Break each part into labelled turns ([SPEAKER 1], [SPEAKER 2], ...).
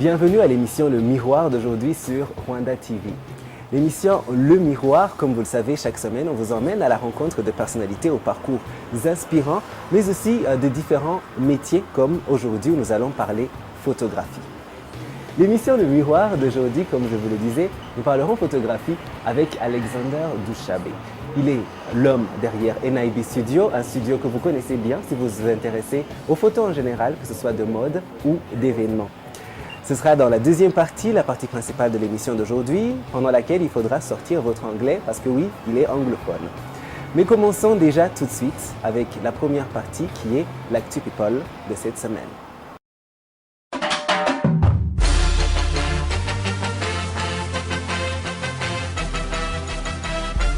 [SPEAKER 1] Bienvenue à l'émission Le Miroir d'aujourd'hui sur Rwanda TV. L'émission Le Miroir, comme vous le savez, chaque semaine, on vous emmène à la rencontre de personnalités aux parcours inspirants, mais aussi de différents métiers, comme aujourd'hui où nous allons parler photographie. L'émission Le Miroir d'aujourd'hui, comme je vous le disais, nous parlerons photographie avec Alexander Tushabe. Il est l'homme derrière NIB Studio, un studio que vous connaissez bien si vous vous intéressez aux photos en général, que ce soit de mode ou d'événements. Ce sera dans la deuxième partie, la partie principale de l'émission d'aujourd'hui, pendant laquelle il faudra sortir votre anglais parce que oui, il est anglophone. Mais commençons déjà tout de suite avec la première partie qui est l'Actu People de cette semaine.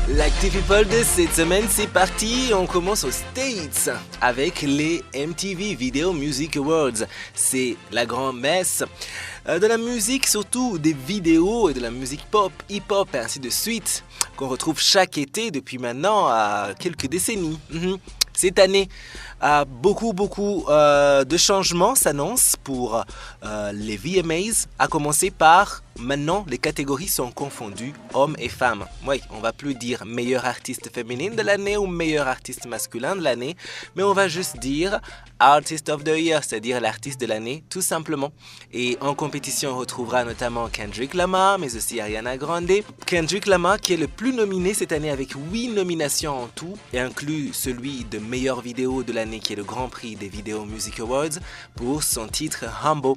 [SPEAKER 1] L'Actu People de cette semaine, c'est parti. On commence aux States avec les MTV Video Music Awards. C'est la grande messe de la musique, surtout des vidéos et de la musique pop, hip-hop et ainsi de suite, qu'on retrouve chaque été depuis maintenant quelques décennies. Cette année, beaucoup de changements s'annoncent pour les VMAs, à commencer par maintenant les catégories sont confondues, hommes et femmes. Oui, on va plus dire meilleure artiste féminine de l'année ou meilleur artiste masculin de l'année, mais on va juste dire Artist of the Year, c'est-à-dire l'artiste de l'année, tout simplement. Et en compétition, on retrouvera notamment Kendrick Lamar, mais aussi Ariana Grande. Kendrick Lamar qui est le plus nominé cette année avec 8 nominations en tout, et inclut celui de meilleure vidéo de l'année qui est le Grand Prix des Video Music Awards pour son titre Humble.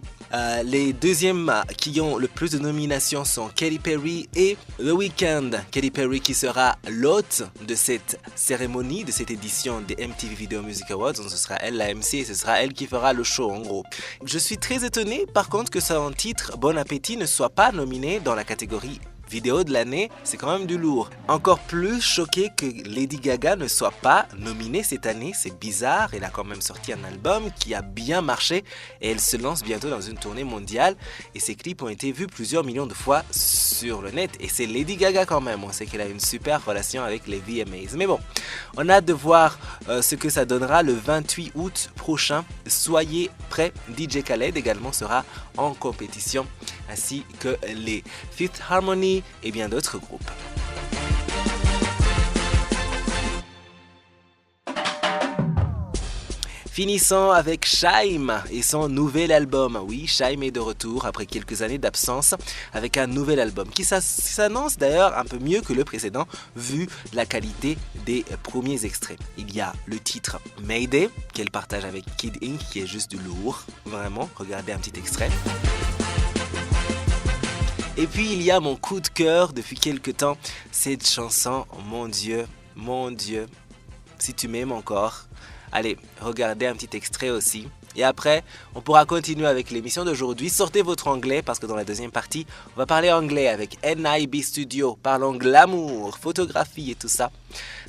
[SPEAKER 1] Les deuxièmes qui ont le plus de nominations sont Katy Perry et The Weeknd. Katy Perry qui sera l'hôte de cette cérémonie, de cette édition des MTV Video Music Awards. Donc ce sera elle la MC et ce sera elle qui fera le show en gros. Je suis très étonné par contre que son titre Bon Appétit ne soit pas nominé dans la catégorie vidéo de l'année, c'est quand même du lourd. Encore plus choqué que Lady Gaga ne soit pas nominée cette année, c'est bizarre. Elle a quand même sorti un album qui a bien marché et elle se lance bientôt dans une tournée mondiale et ses clips ont été vus plusieurs millions de fois sur le net et c'est Lady Gaga quand même. On sait qu'elle a une super relation avec les VMAs. Mais bon, on a hâte de voir ce que ça donnera le 28 août prochain. Soyez prêts, DJ Khaled également sera en compétition ainsi que les Fifth Harmony et bien d'autres groupes. Finissons avec Shaim et son nouvel album. Oui, Shaim est de retour après quelques années d'absence avec un nouvel album qui s'annonce d'ailleurs un peu mieux que le précédent vu la qualité des premiers extraits. Il y a le titre Mayday qu'elle partage avec Kid Ink qui est juste du lourd. Vraiment, regardez un petit extrait. Et puis il y a mon coup de cœur depuis quelques temps, cette chanson, mon Dieu, si tu m'aimes encore. Allez, regardez un petit extrait aussi. Et après, on pourra continuer avec l'émission d'aujourd'hui. Sortez votre anglais parce que dans la deuxième partie, on va parler anglais avec NIB Studio. Parlons glamour, photographie et tout ça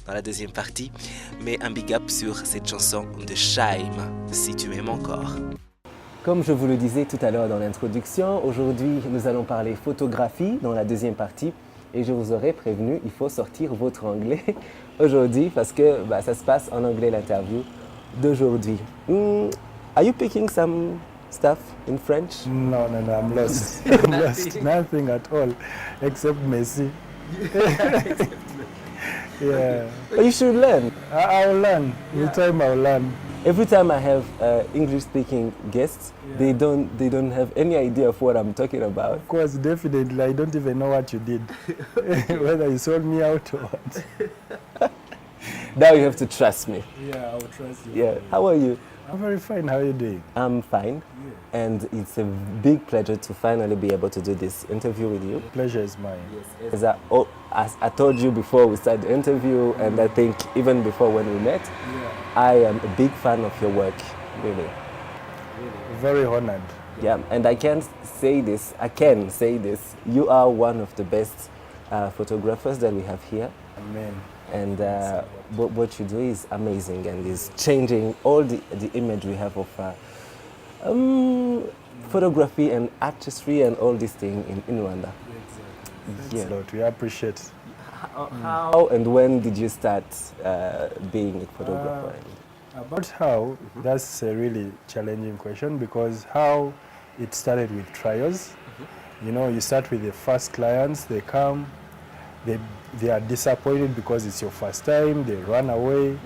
[SPEAKER 1] dans la deuxième partie. Mais un big up sur cette chanson de Shaim, si tu m'aimes encore. Comme je vous le disais tout à l'heure dans l'introduction, aujourd'hui nous allons parler photographie dans la deuxième partie et je vous aurais prévenu, il faut sortir votre anglais aujourd'hui parce que ça se passe en anglais l'interview d'aujourd'hui. Are you picking some stuff in French?
[SPEAKER 2] No, I'm lost. I'm lost. Nothing at all except Messi. Yeah.
[SPEAKER 1] But you should learn.
[SPEAKER 2] I'll learn. Yeah. With time I'll learn.
[SPEAKER 1] Every time I have English-speaking guests, they don't have any idea of what I'm talking about.
[SPEAKER 2] Of course, definitely. I don't even know what you did, whether you sold me out or what.
[SPEAKER 1] Now you have to trust me.
[SPEAKER 2] Yeah, I'll trust you.
[SPEAKER 1] Yeah. How are you?
[SPEAKER 2] I'm very fine. How are you doing?
[SPEAKER 1] I'm fine. Yeah. And it's a big pleasure to finally be able to do this interview with you.
[SPEAKER 2] Pleasure is mine.
[SPEAKER 1] Yes. As I told you before we started the interview, and I think even before when we met, I am a big fan of your work, really.
[SPEAKER 2] Very honored.
[SPEAKER 1] Yeah, and I can say this, you are one of the best photographers that we have here.
[SPEAKER 2] Amen.
[SPEAKER 1] And what you do is amazing and is changing all the image we have of photography and artistry and all these things in Rwanda.
[SPEAKER 2] Thanks a lot. We appreciate.
[SPEAKER 1] How and when did you start being a photographer?
[SPEAKER 2] About how, that's a really challenging question because how it started with trials. You know, you start with the first clients, they come, they are disappointed because it's your first time, they run away,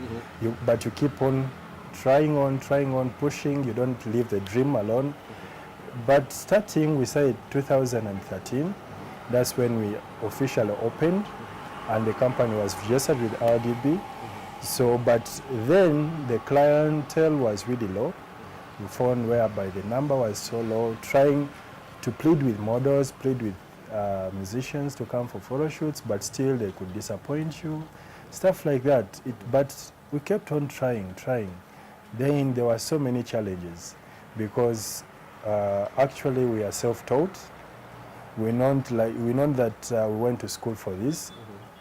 [SPEAKER 2] but you keep on trying on, pushing, you don't leave the dream alone. But starting, we started 2013, that's when we officially opened, and the company was registered with RDB. So, but then the clientele was really low. We found whereby the number was so low, trying to plead with models, plead with musicians to come for photo shoots, but still they could disappoint you, stuff like that. But we kept on trying. Then there were so many challenges because actually we are self-taught. We know that we went to school for this,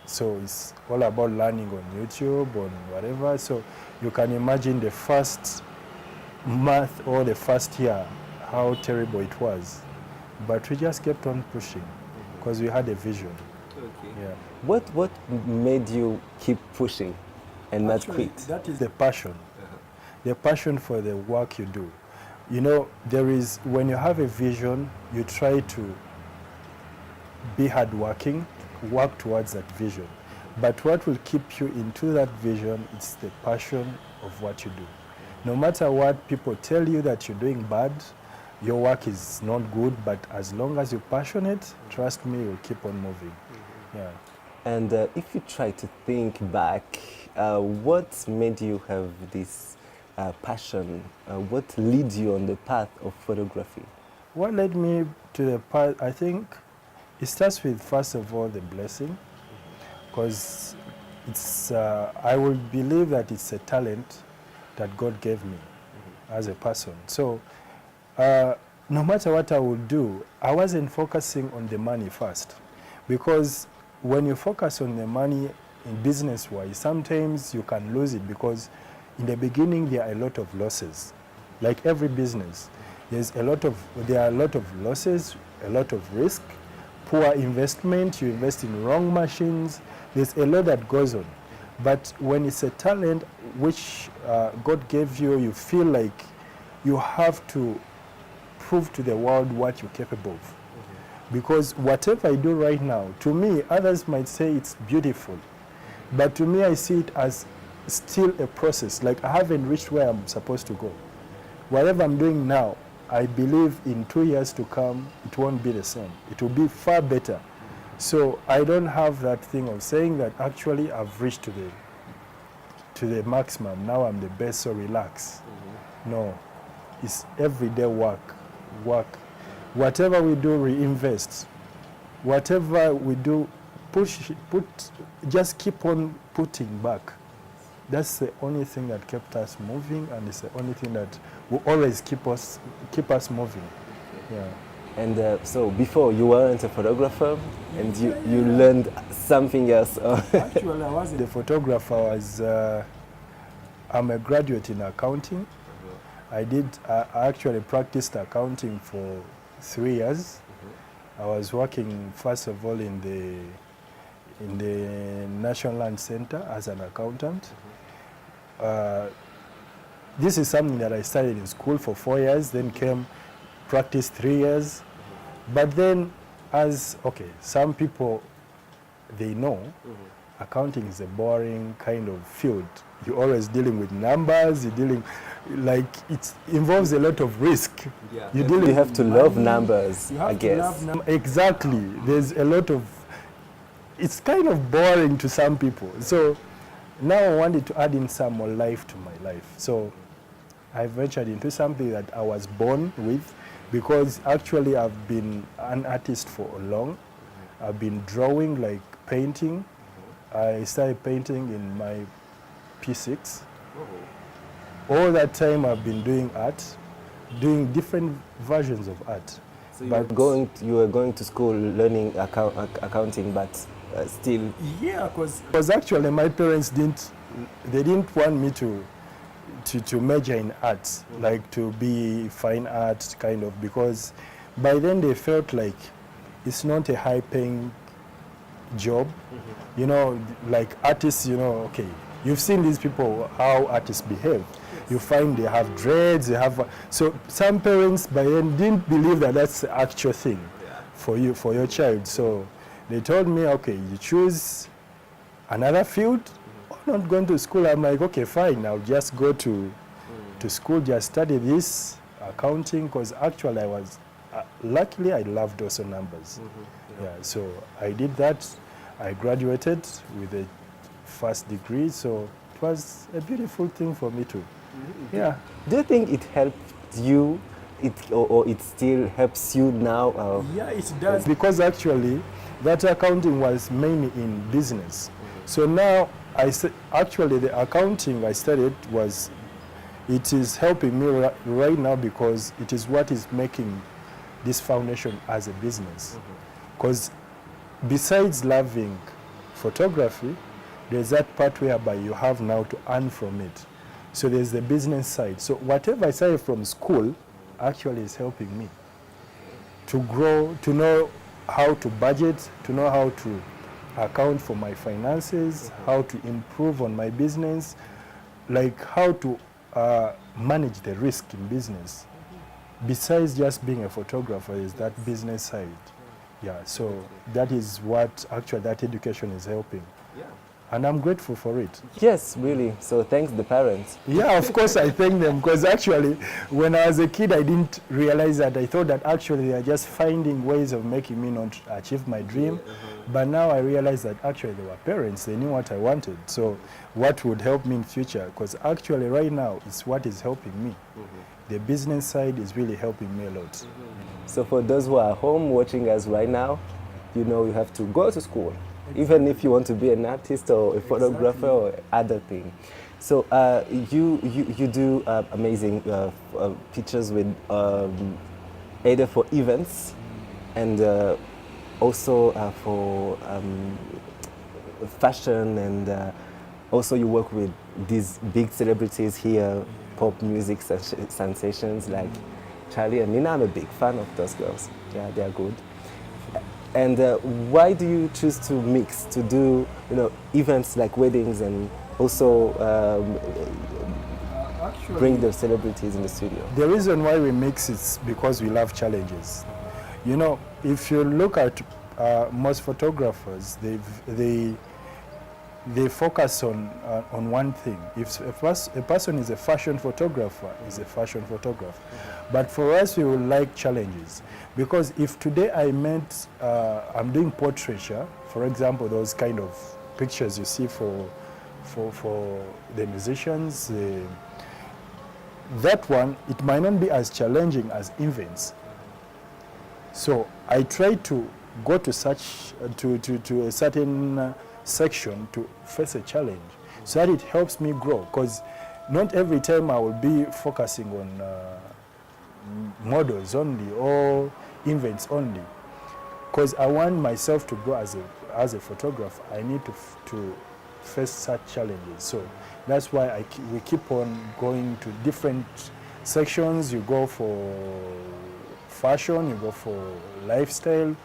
[SPEAKER 2] so it's all about learning on YouTube, on whatever. So you can imagine the first month or the first year, how terrible it was. But we just kept on pushing because we had a vision.
[SPEAKER 1] Okay.
[SPEAKER 2] Yeah.
[SPEAKER 3] What made you keep pushing and not quit?
[SPEAKER 2] That is the passion. The passion for the work you do. You know, when you have a vision, you try to be hardworking, work towards that vision. But what will keep you into that vision is the passion of what you do. No matter what people tell you that you're doing bad, your work is not good, but as long as you're passionate, trust me, you'll keep on moving. Yeah.
[SPEAKER 3] And if you try to think back, what made you have this passion? What leads you on the path of photography?
[SPEAKER 2] What led me to the path, I think, it starts with, first of all, the blessing, because I will believe that it's a talent that God gave me as a person. So no matter what I would do, I wasn't focusing on the money first, because when you focus on the money in business-wise, sometimes you can lose it, because in the beginning there are a lot of losses. Like every business, there are a lot of losses, a lot of risk, poor investment, you invest in wrong machines, there's a lot that goes on. But when it's a talent which God gave you, you feel like you have to prove to the world what you're capable of. Because whatever I do right now, to me, others might say it's beautiful. But to me, I see it as still a process. Like I haven't reached where I'm supposed to go. Whatever I'm doing now, I believe in 2 years to come, it won't be the same. It will be far better. So I don't have that thing of saying that actually I've reached to the maximum. Now I'm the best, so relax. No, it's everyday work. Whatever we do, reinvest. Whatever we do, just keep on putting back. That's the only thing that kept us moving, and it's the only thing that will always keep us moving. Yeah.
[SPEAKER 3] And so before you weren't a photographer, and you learned something else.
[SPEAKER 2] Actually, I wasn't a photographer. I'm a graduate in accounting. I actually practiced accounting for 3 years. I was working first of all in the National Land Center as an accountant. This is something that I studied in school for 4 years, then practiced 3 years. But then some people, they know accounting is a boring kind of field. You're always dealing with numbers, it involves a lot of risk.
[SPEAKER 3] Yeah. You have to love numbers, I guess.
[SPEAKER 2] Exactly. There's a lot of, it's kind of boring to some people. So now I wanted to add in some more life to my life. So I ventured into something that I was born with, because actually I've been an artist for long. I've been drawing, like painting. I started painting in my P6. All that time I've been doing art, doing different versions of art.
[SPEAKER 3] So you were going to school learning accounting, but still.
[SPEAKER 2] Yeah, because actually my parents didn't want me to major in arts, like to be fine art kind of, because by then they felt like it's not a high-paying job. You know, like artists, okay, you've seen these people, how artists behave. You find they have dreads, they have... So some parents by then didn't believe that that's the actual thing for you, for your child. So they told me, okay, you choose another field, or not going to school. I'm like, okay, fine, I'll just go to school, just study this accounting, because actually I was, luckily I loved also numbers. Yeah, so I did that. I graduated with a first degree, so it was a beautiful thing for me too. Yeah.
[SPEAKER 3] Do you think it helped you, or it still helps you now?
[SPEAKER 2] Yeah, it does. Because actually, that accounting was mainly in business. So now, actually the accounting I studied it is helping me right now, because it is what is making this foundation as a business. Because besides loving photography, there's that part whereby you have now to earn from it. So there's the business side. So whatever I studied from school actually is helping me to grow, to know how to budget, to know how to account for my finances, how to improve on my business, like how to manage the risk in business. Besides just being a photographer, is that business side. Yeah, so that is what actually that education is helping. Yeah. And I'm grateful for it.
[SPEAKER 3] Yes, really. So thanks the parents.
[SPEAKER 2] Yeah, of course I thank them, because actually when I was a kid I didn't realize that. I thought that actually they are just finding ways of making me not achieve my dream. But now I realize that actually they were parents, they knew what I wanted. So what would help me in future, because actually right now it's what is helping me. The business side is really helping me a lot.
[SPEAKER 3] So for those who are home watching us right now, you know you have to go to school, even if you want to be an artist or a photographer or other thing. So you do amazing pictures with either for events and also for fashion, and also you work with these big celebrities here, pop music sensations like Charlie and Nina. I'm a big fan of those girls. Yeah, they are good. And why do you choose to mix, to do events like weddings and also bring the celebrities in the studio?
[SPEAKER 2] The reason why we mix is because we love challenges. You know, if you look at most photographers, they focus on one thing. If a person is a fashion photographer, is a fashion photographer. But for us, we would like challenges. Because if today I'm doing portraiture, for example, those kind of pictures you see for the musicians, that one, it might not be as challenging as events. So I try to go to a certain section to face a challenge, so that it helps me grow, because not every time I will be focusing on models only or events only, because I want myself to grow as a photographer. I need to face such challenges. So that's why we keep on going to different sections. You go for fashion, you go for lifestyle,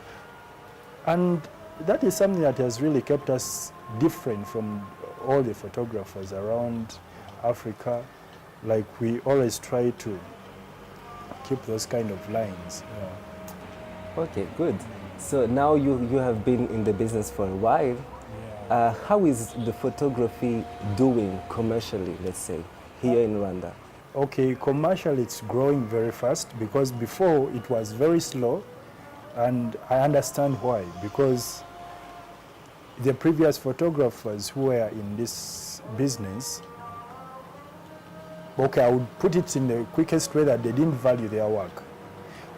[SPEAKER 2] and that is something that has really kept us different from all the photographers around Africa. Like, we always try to keep those kind of lines. Yeah.
[SPEAKER 3] Okay, good. So now you have been in the business for a while. Yeah. How is the photography doing commercially, let's say, here in Rwanda?
[SPEAKER 2] Okay, commercially it's growing very fast, because before it was very slow, and I understand why. Because the previous photographers who were in this business, okay, I would put it in the quickest way, that they didn't value their work.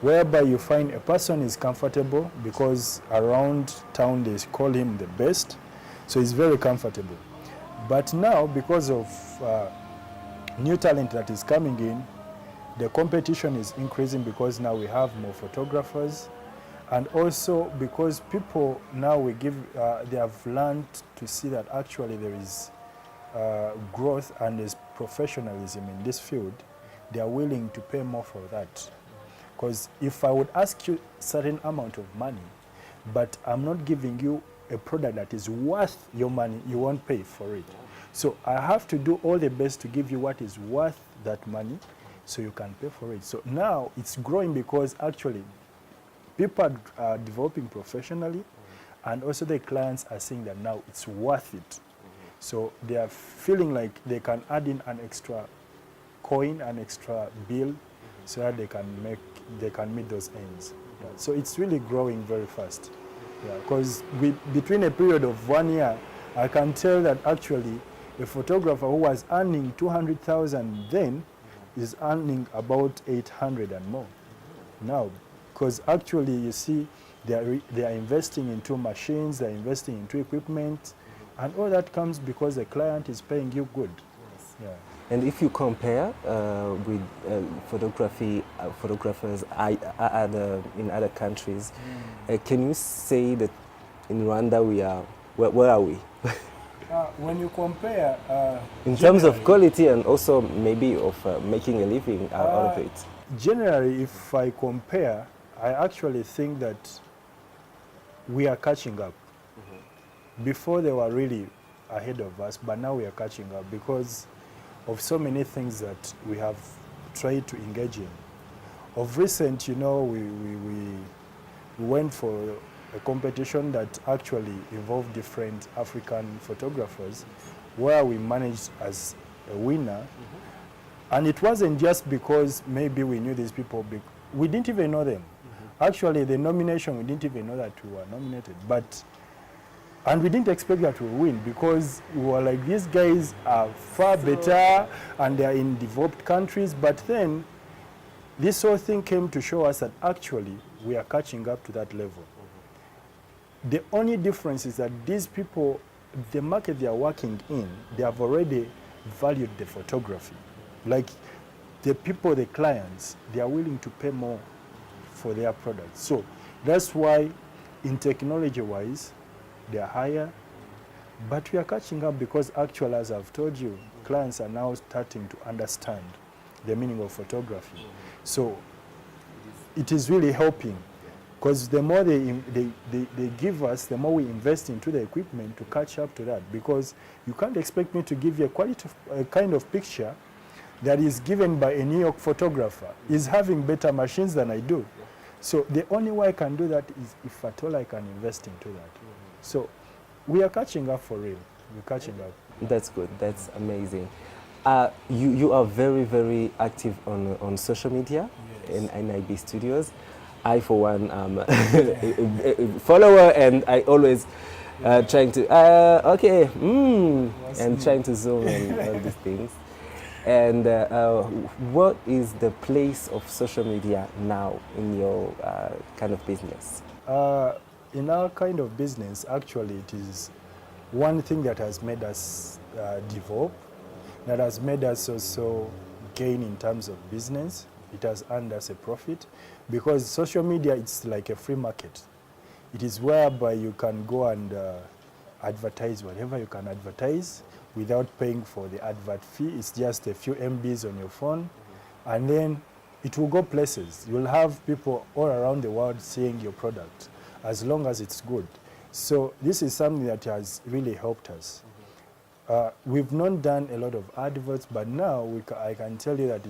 [SPEAKER 2] Whereby you find a person is comfortable, because around town they call him the best, so he's very comfortable. But now, because of new talent that is coming in, the competition is increasing, because now we have more photographers. And also because people now they have learned to see that actually there is growth and there's professionalism in this field. They are willing to pay more for that. Because if I would ask you a certain amount of money, but I'm not giving you a product that is worth your money, you won't pay for it. So I have to do all the best to give you what is worth that money, so you can pay for it. So now it's growing because actually people are developing professionally, and also the clients are saying that now it's worth it. So they are feeling like they can add in an extra coin, an extra bill, so that they can meet those ends. Yeah. So it's really growing very fast. Yeah, because between a period of 1 year, I can tell that actually a photographer who was earning 200,000 then is earning about 800 and more now, because actually you see they are investing into machines, they are investing into equipment, and all that comes because the client is paying you good. Yes. Yeah.
[SPEAKER 3] And if you compare with photographers in other countries, can you say that in Rwanda we are, where are we?
[SPEAKER 2] When you compare...
[SPEAKER 3] in terms of quality and also maybe of making a living out of it?
[SPEAKER 2] Generally, if I compare, I actually think that we are catching up. Before they were really ahead of us, but now we are catching up because of so many things that we have tried to engage in. Of recent, you know, we went for a competition that actually involved different African photographers, where we managed as a winner. And it wasn't just because maybe we knew these people, we didn't even know them. Actually, the nomination, we didn't even know that we were nominated. And we didn't expect that we would win because we were like, these guys are far better and they are in developed countries. But then this whole thing came to show us that actually we are catching up to that level. The only difference is that these people, the market they are working in, they have already valued the photography. Like the people, the clients, they are willing to pay more for their products. So that's why in technology-wise, they are higher, but we are catching up because actually, as I've told you, clients are now starting to understand the meaning of photography. So it is really helping because the more they give us, the more we invest into the equipment to catch up to that, because you can't expect me to give you a kind of picture that is given by a New York photographer. He's having better machines than I do. So the only way I can do that is if at all I can invest into that. So we are catching up for real. We're catching up.
[SPEAKER 3] That's good. That's amazing. You are very, very active on social media. Yes. In NIB Studios. I, for one, am a follower, and I always trying to and trying to zoom and all these things. And what is the place of social media now in your kind of business?
[SPEAKER 2] In our kind of business, actually, it is one thing that has made us develop, that has made us also gain in terms of business. It has earned us a profit because social media, it's like a free market. It is whereby you can go and advertise whatever you can advertise without paying for the advert fee. It's just a few MBs on your phone, and then it will go places. You'll have people all around the world seeing your product as long as it's good. So this is something that has really helped us. We've not done a lot of adverts, but now I can tell you that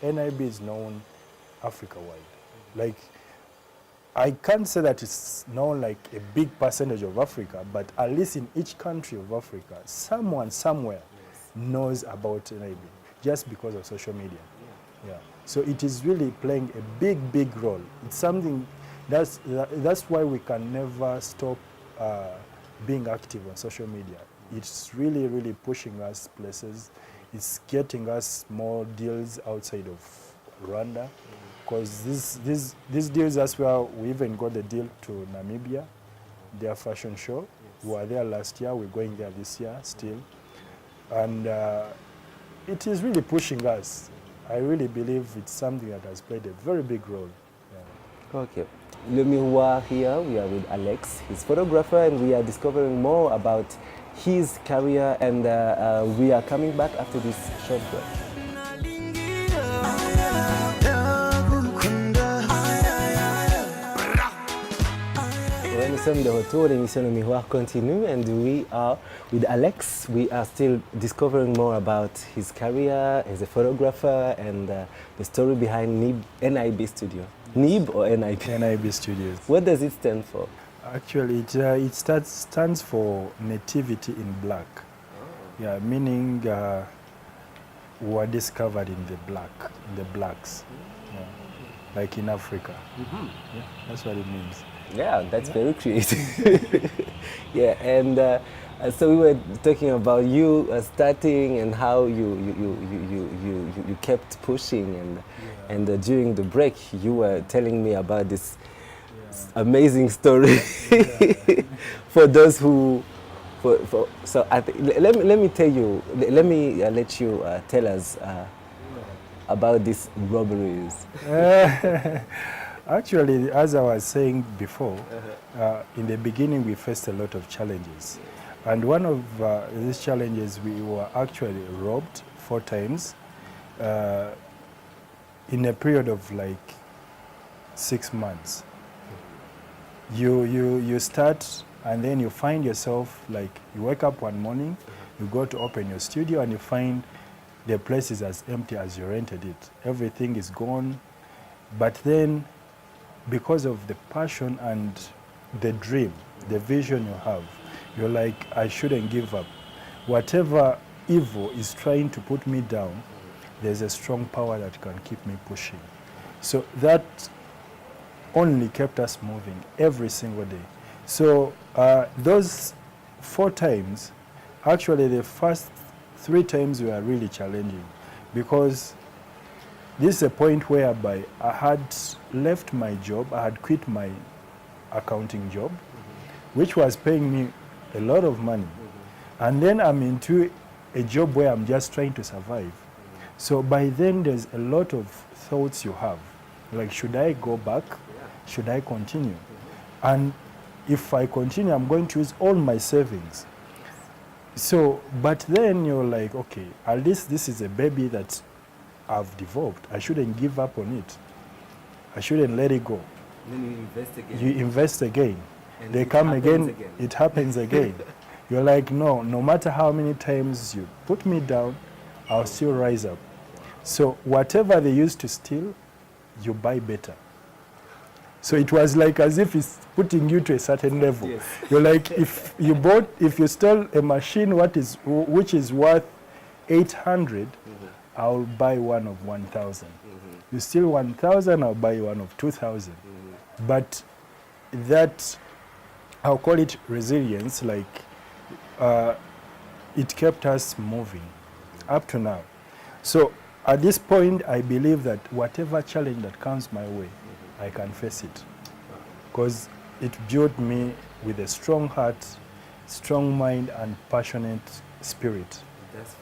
[SPEAKER 2] NIB is known Africa-wide. Like, I can't say that it's known like a big percentage of Africa, but at least in each country of Africa, someone somewhere knows about NIB just because of social media. Yeah. So it is really playing a big, big role. It's something that's why we can never stop being active on social media. It's really, really pushing us places. It's getting us more deals outside of Rwanda, because these deals, that's where we even got the deal to Namibia, their fashion show. We were there last year, we're going there this year still. And it is really pushing us. I really believe it's something that has played a very big role. Yeah.
[SPEAKER 3] Okay. Le Miroir here, we are with Alex, his photographer, and we are discovering more about his career, and we are coming back after this short break. Ouais, nous sommes de retour, l'émission Le Miroir continue, and we are with Alex. We are still discovering more about his career as a photographer and the story behind NIB Studio. NIB or NIB?
[SPEAKER 2] NIB Studios.
[SPEAKER 3] What does it stand for?
[SPEAKER 2] Actually, it stands for Nativity in Black. Oh. Yeah, meaning were discovered in the blacks, yeah, like in Africa. Mm-hmm. Yeah, that's what it means.
[SPEAKER 3] Yeah, that's very creative. Yeah, and so we were talking about you starting and how you kept pushing, and during the break you were telling me about this amazing story. For those who, so I let me tell you, let me let you tell us about these robberies.
[SPEAKER 2] Actually, as I was saying before, in the beginning we faced a lot of challenges. And one of these challenges, we were actually robbed 4 times in a period of like 6 months. You start and then you find yourself, like you wake up one morning, you go to open your studio and you find the place is as empty as you rented it. Everything is gone. But then, because of the passion and the dream, the vision you have, you're like, I shouldn't give up. Whatever evil is trying to put me down, there's a strong power that can keep me pushing. So that only kept us moving every single day. So those 4 times, actually the first 3 times were really challenging, because this is a point whereby I had left my job, I had quit my accounting job, which was paying me a lot of money. And then I'm into a job where I'm just trying to survive. So by then there's a lot of thoughts you have. Like, should I go back? Should I continue? And if I continue, I'm going to use all my savings. So, but then you're like, okay, at least this is a baby that I've developed. I shouldn't give up on it. I shouldn't let it go.
[SPEAKER 3] Then you invest again.
[SPEAKER 2] You invest again.
[SPEAKER 3] And
[SPEAKER 2] They come again, it happens again. You're like, no matter how many times you put me down, I'll still rise up. So whatever they used to steal, you buy better. So it was like as if it's putting you to a certain level. Yes. You're like, if you stole a machine which is worth 800, I'll buy one of 1,000. You steal 1,000, I'll buy one of 2,000. But that, I'll call it resilience, like it kept us moving up to now. So at this point, I believe that whatever challenge that comes my way, I can face it. Because it built me with a strong heart, strong mind, and passionate spirit.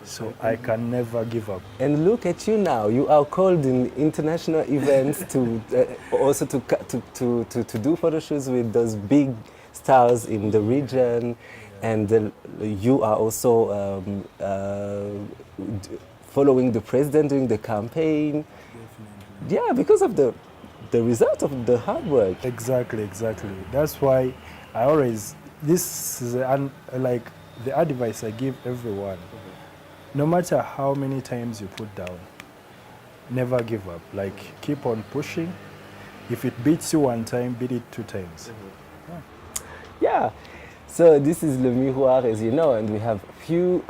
[SPEAKER 2] So I can never give up.
[SPEAKER 3] And look at you now. You are called in international events to also to do photo shoots with those big stars in the region, and you are also following the president during the campaign. Definitely. Yeah, because of the result of the hard work.
[SPEAKER 2] Exactly. That's why I always, this is like the advice I give everyone. No matter how many times you put down, never give up. Like, keep on pushing. If it beats you 1 time, beat it 2 times.
[SPEAKER 3] Yeah. So this is Le Miroir, as you know, and we have a few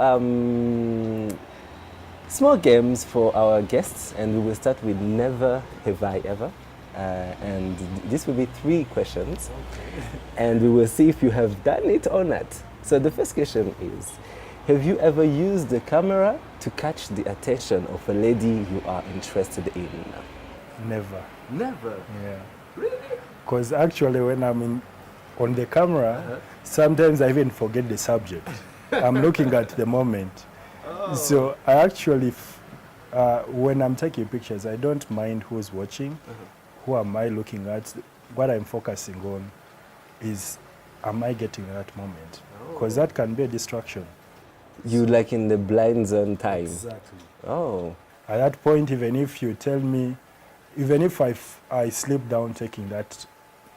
[SPEAKER 3] small games for our guests, and we will start with Never Have I Ever. And this will be 3 questions, and we will see if you have done it or not. So the first question is, have you ever used the camera to catch the attention of a lady you are interested in?
[SPEAKER 2] Never.
[SPEAKER 3] Never?
[SPEAKER 2] Yeah. Really? Because actually when I'm on the camera, sometimes I even forget the subject. I'm looking at the moment. Oh. So I actually, when I'm taking pictures, I don't mind who's watching, who am I looking at. What I'm focusing on is, am I getting that moment? Because that can be a distraction.
[SPEAKER 3] You like in the blind zone time?
[SPEAKER 2] Exactly.
[SPEAKER 3] Oh.
[SPEAKER 2] At that point, even if you tell me, even if I slip down taking that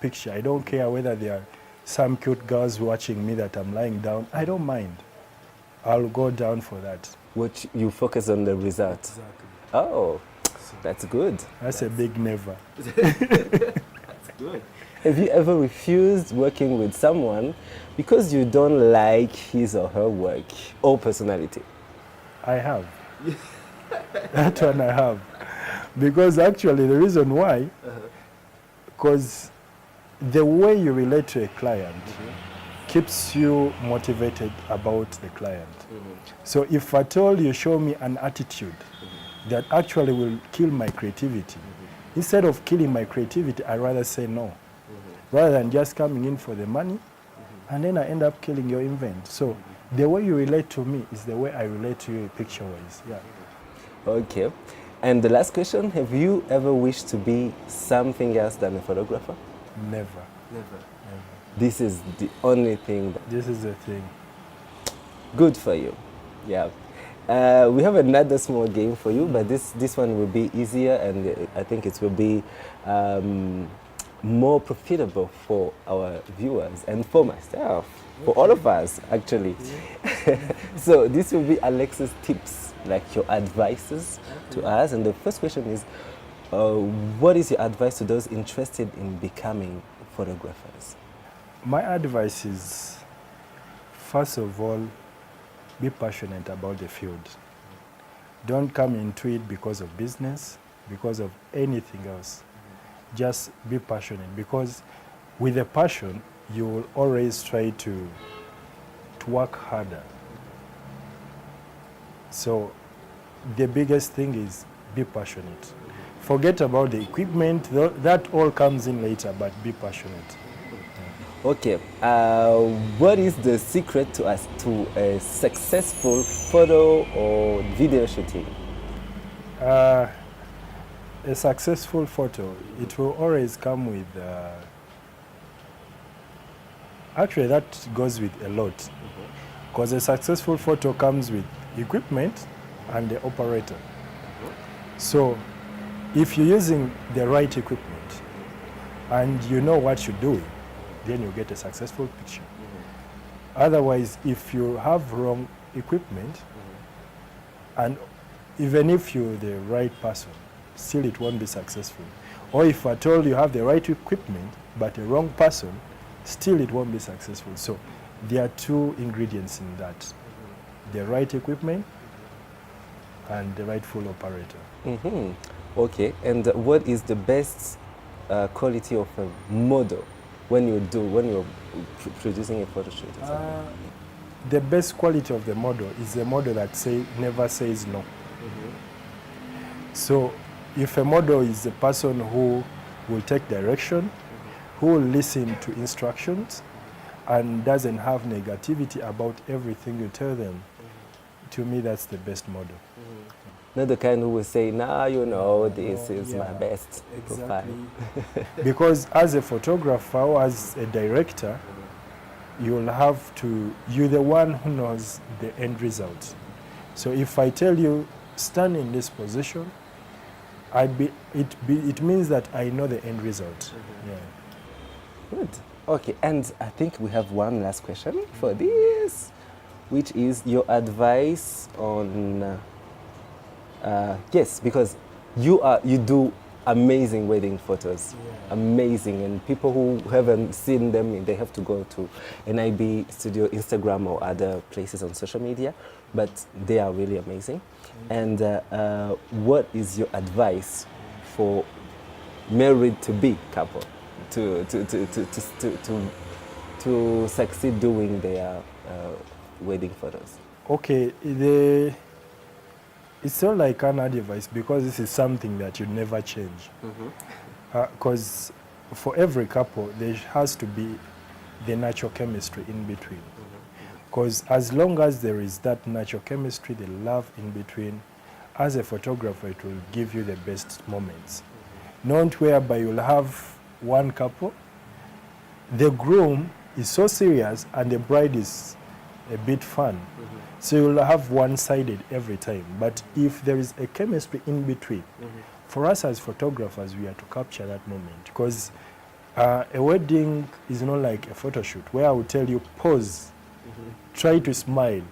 [SPEAKER 2] picture, I don't care whether they are some cute girls watching me that I'm lying down, I don't mind. I'll go down for that.
[SPEAKER 3] What you focus on the result.
[SPEAKER 2] Exactly.
[SPEAKER 3] Oh, that's good.
[SPEAKER 2] That's a big never.
[SPEAKER 3] That's good. Have you ever refused working with someone because you don't like his or her work or personality?
[SPEAKER 2] I have. That one I have. Because actually the reason why, because the way you relate to a client keeps you motivated about the client. So if at all you show me an attitude that actually will kill my creativity, instead of killing my creativity, I rather say no. Rather than just coming in for the money, and then I end up killing your invent. So the way you relate to me is the way I relate to you picture-wise. Yeah.
[SPEAKER 3] Okay. And the last question, have you ever wished to be something else than a photographer?
[SPEAKER 2] Never.
[SPEAKER 3] Never. This is the only thing.
[SPEAKER 2] This is the thing.
[SPEAKER 3] Good for you. Yeah. We have another small game for you, but this one will be easier, and I think it will be more profitable for our viewers and for myself, for all of us actually. So this will be Alex's tips, like your advices to us. And the first question is, what is your advice to those interested in becoming photographers?
[SPEAKER 2] My advice is, first of all, be passionate about the field. Don't come into it because of business, because of anything else. Just be passionate, because with a passion, you will always try to work harder. So the biggest thing is be passionate. Forget about the equipment, that all comes in later, but be passionate.
[SPEAKER 3] Okay, what is the secret to a successful photo or video shooting?
[SPEAKER 2] A successful photo, it will always come with, actually that goes with a lot, because a successful photo comes with equipment and the operator. So if you're using the right equipment and you know what you're doing, then you get a successful picture. Otherwise, if you have wrong equipment, and even if you're the right person, still it won't be successful. Or if at all you have the right equipment, but a wrong person, still it won't be successful. So there are two ingredients in that. The right equipment and the rightful operator.
[SPEAKER 3] Okay, and what is the best quality of a model when you're producing a photo shoot?
[SPEAKER 2] The best quality of the model is a model that never says no. So if a model is a person who will take direction, who will listen to instructions, and doesn't have negativity about everything you tell them, to me that's the best model.
[SPEAKER 3] Not the kind who will say, nah, you know, this is my best profile.
[SPEAKER 2] Because as a photographer or as a director, you'll have to, you're the one who knows the end result. So if I tell you, stand in this position, it means that I know the end result.
[SPEAKER 3] Good. Okay, and I think we have one last question for this, which is your advice on, yes, because you do amazing wedding photos, amazing, and people who haven't seen them, they have to go to NIB Studio Instagram or other places on social media, but they are really amazing. And what is your advice for married-to-be couple to succeed doing their wedding photos?
[SPEAKER 2] Okay, it's not like an advice, because this is something that you never change. Because for every couple, there has to be the natural chemistry in between. Because as long as there is that natural chemistry, the love in between, as a photographer, it will give you the best moments. Not whereby you'll have one couple, the groom is so serious and the bride is a bit fun. So you'll have one-sided every time. But if there is a chemistry in between, for us as photographers, we have to capture that moment. Because A wedding is not like a photo shoot where I will tell you, pose, try to smile,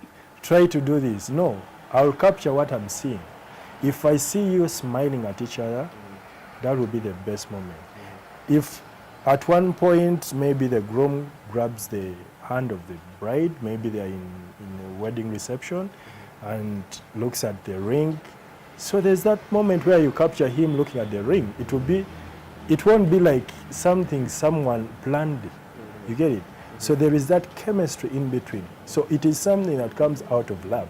[SPEAKER 2] try to do this. No, I'll capture what I'm seeing. If I see you smiling at each other, that will be the best moment. If at one point maybe the groom grabs the hand of the bride, maybe they're in a wedding reception, and looks at the ring. So there's that moment where you capture him looking at the ring. It won't be like something someone planned. You get it? So there is that chemistry in between. So it is something that comes out of love.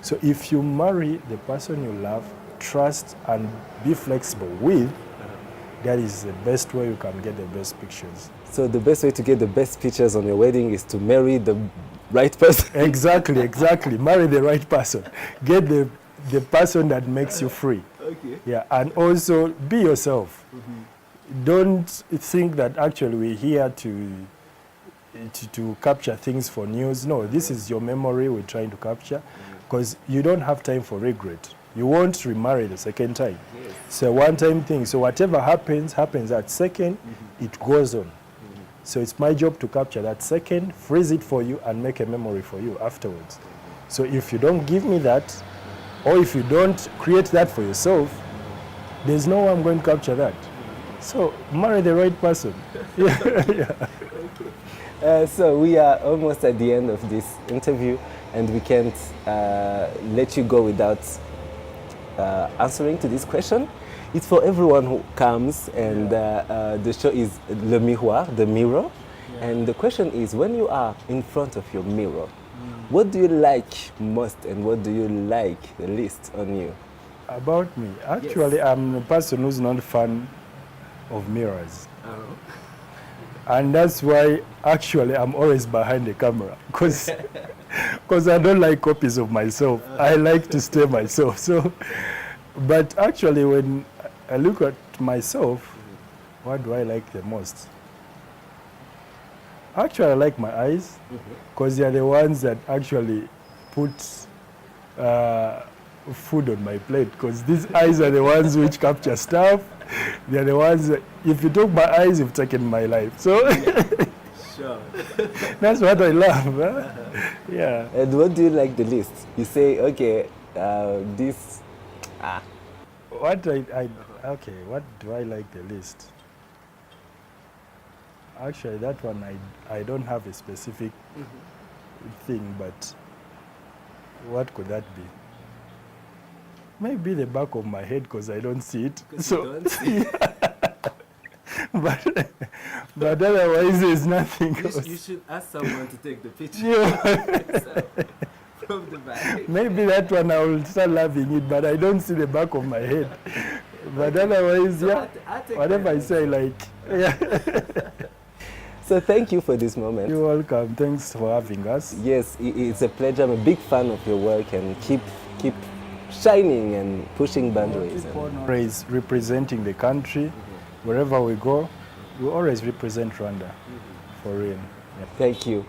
[SPEAKER 2] So if you marry the person you love, trust and be flexible with, that is the best way you can get the best pictures.
[SPEAKER 3] So the best way to get the best pictures on your wedding is to marry the right person?
[SPEAKER 2] Exactly. Marry the right person. Get the person that makes you free.
[SPEAKER 3] Okay.
[SPEAKER 2] Yeah, and also be yourself. Don't think that actually we're here to capture things for news. No, this is your memory we're trying to capture, because you don't have time for regret. You won't remarry the second time. Yes. It's a one-time thing. So whatever happens at second, it goes on. So it's my job to capture that second, freeze it for you, and make a memory for you afterwards. So if you don't give me that, or if you don't create that for yourself, there's no way I'm going to capture that. So marry the right person.
[SPEAKER 3] So we are almost at the end of this interview, and we can't let you go without answering to this question. It's for everyone who comes, and the show is Le Miroir, the mirror. Yeah. And the question is, when you are in front of your mirror, what do you like most and what do you like the least on you?
[SPEAKER 2] About me, actually, yes. I'm a person who's not a fan of mirrors. And that's why actually I'm always behind the camera, because I don't like copies of myself. I like to stay myself. So, but actually when I look at myself, what do I like the most? Actually, I like my eyes, because they are the ones that actually put food on my plate, because these eyes are the ones which capture stuff. They are the ones that, if you took my eyes, you've taken my life. So
[SPEAKER 3] sure.
[SPEAKER 2] That's what I love. Huh? Yeah.
[SPEAKER 3] And what do you like the least? You say, okay, this.
[SPEAKER 2] What what do I like the least? Actually, that one I don't have a specific thing, but what could that be? Maybe the back of my head, because I don't see it. So, you don't see it. but otherwise, there's nothing else.
[SPEAKER 3] You should ask someone to take the picture.
[SPEAKER 2] Yeah.
[SPEAKER 3] From the back.
[SPEAKER 2] Maybe that one I will start laughing it, but I don't see the back of my head. But otherwise, so yeah, whatever I say, like, yeah.
[SPEAKER 3] So thank you for this moment.
[SPEAKER 2] You're welcome. Thanks for having us.
[SPEAKER 3] Yes, it's a pleasure. I'm a big fan of your work, and keep shining and pushing boundaries.
[SPEAKER 2] Always representing the country. Wherever we go, we always represent Rwanda. For real. Yeah.
[SPEAKER 3] Thank you.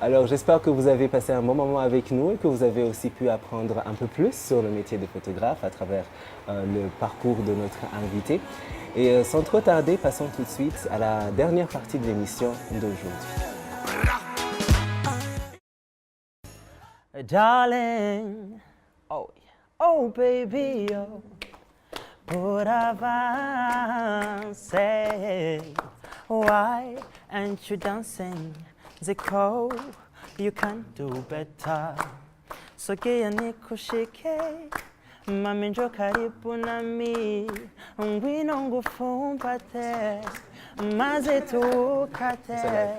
[SPEAKER 3] Alors j'espère que vous avez passé un bon moment avec nous et que vous avez aussi pu apprendre un peu plus sur le métier de photographe à travers le parcours de notre invité. Et sans trop tarder, passons tout de suite à la dernière partie de l'émission d'aujourd'hui.
[SPEAKER 4] Darling, oh baby, oh, pour avancer, why aren't you dancing? The call, you can do better. Sogea nikushike, mami njoo karibu nami, ngwino ngufumbate, maze tukate,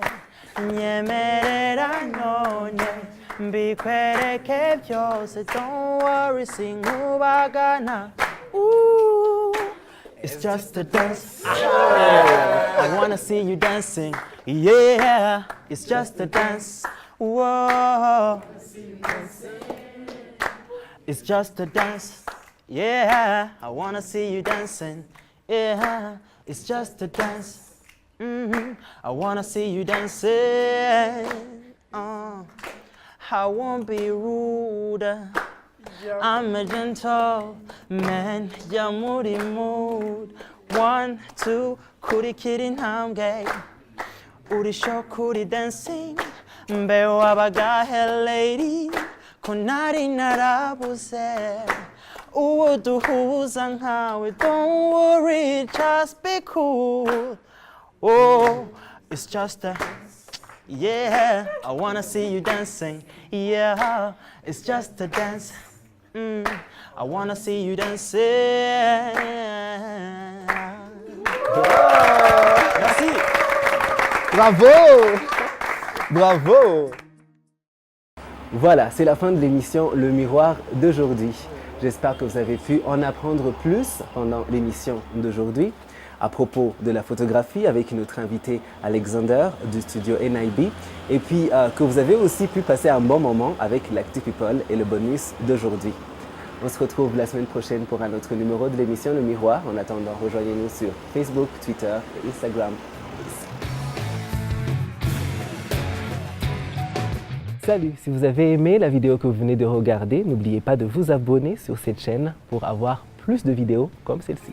[SPEAKER 4] nyemerera none, mbikwereke byose, don't worry, sinkubagana. Ooh, it's just a dance. I wanna see you dancing. Yeah, it's just a dance. Whoa, it's just a dance. Yeah, I wanna see you dancing. Yeah, it's just a dance. I wanna see you dancing. I won't be rude. I'm a gentle man, you're moody mood. 1, 2, kuri kiri ntambwe uri show kuri dancing mbe wabagahe lady ko nari narabuze uwo duhuza nkawe. Don't worry, just be cool. Oh, it's just a yeah, I wanna see you dancing. Yeah, it's just a dance. I wanna see you dancing. Merci.
[SPEAKER 3] Bravo! Bravo! Voilà, c'est la fin de l'émission Le Miroir d'aujourd'hui. J'espère que vous avez pu en apprendre plus pendant l'émission d'aujourd'hui à propos de la photographie avec notre invité Alexander du studio NIB et puis que vous avez aussi pu passer un bon moment avec l'Actu People et le bonus d'aujourd'hui. On se retrouve la semaine prochaine pour un autre numéro de l'émission Le Miroir. En attendant, rejoignez-nous sur Facebook, Twitter et Instagram. Salut, si vous avez aimé la vidéo que vous venez de regarder, n'oubliez pas de vous abonner sur cette chaîne pour avoir plus de vidéos comme celle-ci.